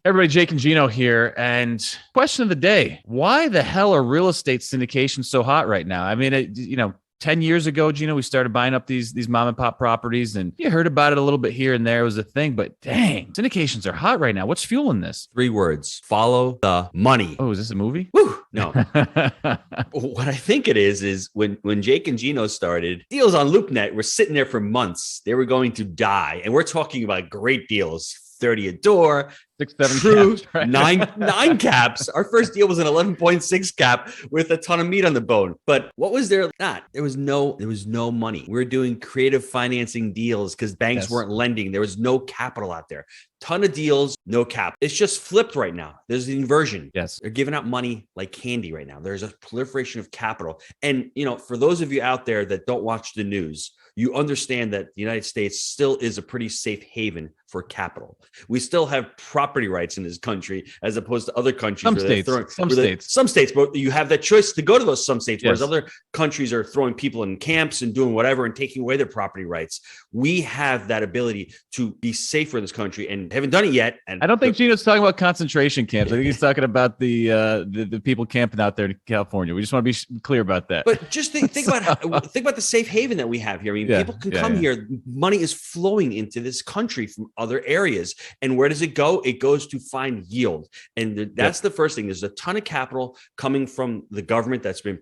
Everybody, Jake and Gino here. And question of the day, why the hell are real estate syndications so hot right now? I mean, 10 years ago, Gino, we started buying up these mom and pop properties, and you heard about it a little bit here and there. It was a thing, but dang, syndications are hot right now. What's fueling this? 3 words: follow the money. Oh, is this a movie? Woo! No. What I think it is when Jake and Gino started, deals on LoopNet were sitting there for months. They were going to die. And we're talking about great deals. 30 a door, 6, 7 true, caps, right? nine caps. Our first deal was an 11.6 cap with a ton of meat on the bone. But what was there? There was no money. We were doing creative financing deals because banks weren't lending. There was no capital out there. Ton of deals, no cap. It's just flipped right now. There's an inversion. Yes. They're giving out money like candy right now. There's a proliferation of capital. And, for those of you out there that don't watch the news, you understand that the United States still is a pretty safe haven for capital. We still have property rights in this country as opposed to other countries. Some states, but you have that choice to go to those some states, whereas other countries are throwing people in camps and doing whatever and taking away their property rights. We have that ability to be safer in this country and haven't done it yet. And I don't think Gino's talking about concentration camps. I think he's talking about the people camping out there in California. We just want to be clear about that. But just think about the safe haven that we have here. I mean, people can come here. Money is flowing into this country from other areas. And where does it go? It goes to find yield. And that's the first thing. There's a ton of capital coming from the government that's been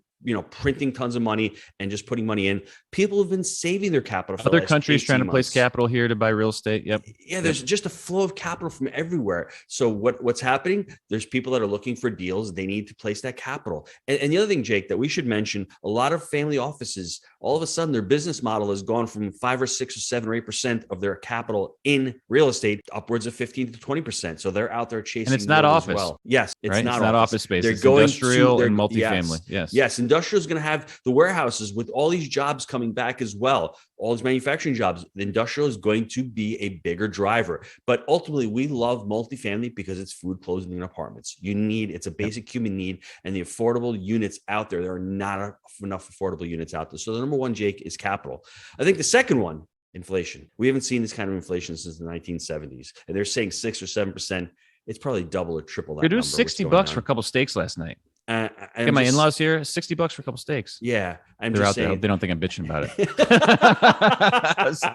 printing tons of money and just putting money in. People have been saving their capital. For other countries trying to place capital here to buy real estate. Yep. Yeah. There's just a flow of capital from everywhere. So what's happening? There's people that are looking for deals. They need to place that capital. And the other thing, Jake, that we should mention, a lot of family offices, all of a sudden their business model has gone from 5 or 6 or 7 or 8% of their capital in real estate upwards of 15 to 20%. So they're out there chasing. And it's not office. Well. Yes. It's not office space. They're it's going industrial and multifamily. Yes. Industrial is going to have the warehouses with all these jobs coming back as well. All these manufacturing jobs. The industrial is going to be a bigger driver. But ultimately, we love multifamily because it's food, clothing, and apartments. It's a basic human need. And the affordable units out there, there are not enough affordable units out there. So the number one, Jake, is capital. I think the second one, inflation. We haven't seen this kind of inflation since the 1970s. And they're saying 6 or 7%. It's probably double or triple that. You're doing $60 for a couple steaks last night. Get my in-laws here. $60 for a couple steaks. Yeah, they're out there. I hope they don't think I'm bitching about it.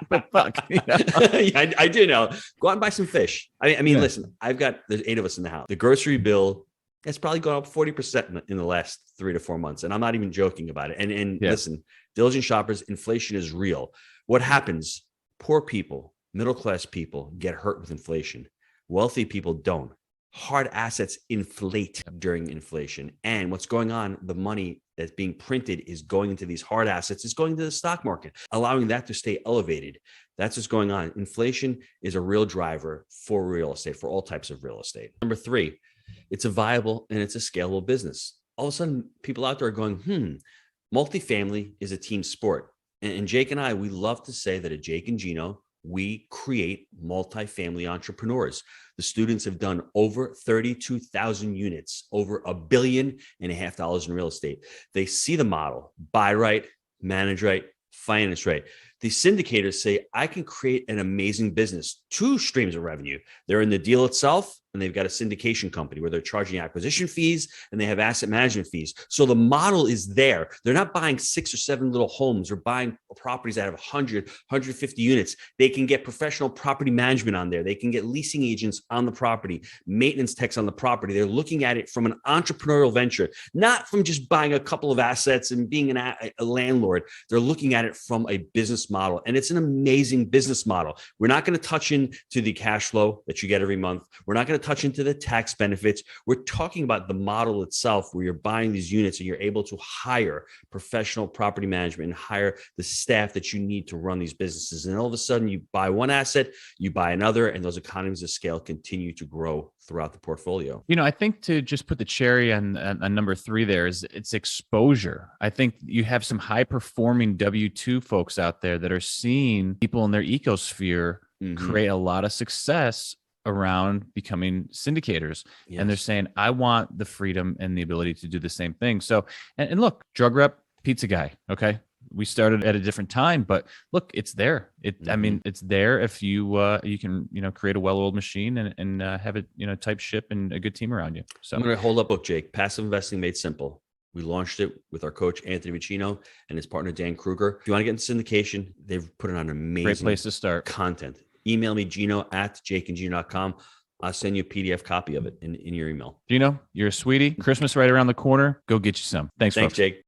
But fuck, yeah, I do know. Go out and buy some fish. I mean, listen. There's 8 of us in the house. The grocery bill has probably gone up 40% in the last 3 to 4 months, and I'm not even joking about it. And listen, diligent shoppers, inflation is real. What happens? Poor people, middle class people get hurt with inflation. Wealthy people don't. Hard assets inflate during inflation. And what's going on, the money that's being printed is going into these hard assets, is going to the stock market, allowing that to stay elevated. That's what's going on. Inflation is a real driver for real estate, for all types of real estate. Number 3, it's a viable and it's a scalable business. All of a sudden, people out there are going, multifamily is a team sport. And Jake and I, we love to say that at Jake and Gino, we create multifamily entrepreneurs. The students have done over 32,000 units, over $1.5 billion in real estate. They see the model: buy right, manage right, finance right. The syndicators say, I can create an amazing business, 2 streams of revenue. They're in the deal itself, and they've got a syndication company where they're charging acquisition fees and they have asset management fees. So the model is there. They're not buying 6 or 7 little homes or buying properties that have 100, 150 units. They can get professional property management on there. They can get leasing agents on the property, maintenance techs on the property. They're looking at it from an entrepreneurial venture, not from just buying a couple of assets and being a landlord. They're looking at it from a business model, and it's an amazing business model. We're not going to touch into the cash flow that you get every month. We're not going to touch into the tax benefits. We're talking about the model itself, where you're buying these units and you're able to hire professional property management and hire the staff that you need to run these businesses. And all of a sudden you buy one asset, you buy another, and those economies of scale continue to grow throughout the portfolio. I think to just put the cherry on number 3 there is it's exposure. I think you have some high performing W-2 folks out there that are seeing people in their ecosphere create a lot of success around becoming syndicators. Yes. And they're saying, I want the freedom and the ability to do the same thing. So, and look, drug rep, pizza guy. Okay. we started at a different time, but look, it's there. I mean, it's there if you you can, create a well-oiled machine and have it, type ship and a good team around you. So I'm going to hold up book, Jake. Passive Investing Made Simple. We launched it with our coach, Anthony Vicino, and his partner, Dan Kruger. If you want to get into syndication, they've put it on amazing great place to start. Content. Email me, Gino@jakeandgino.com. I'll send you a PDF copy of it in your email. Gino, you're a sweetie. Christmas right around the corner. Go get you some. Thanks, folks. Jake.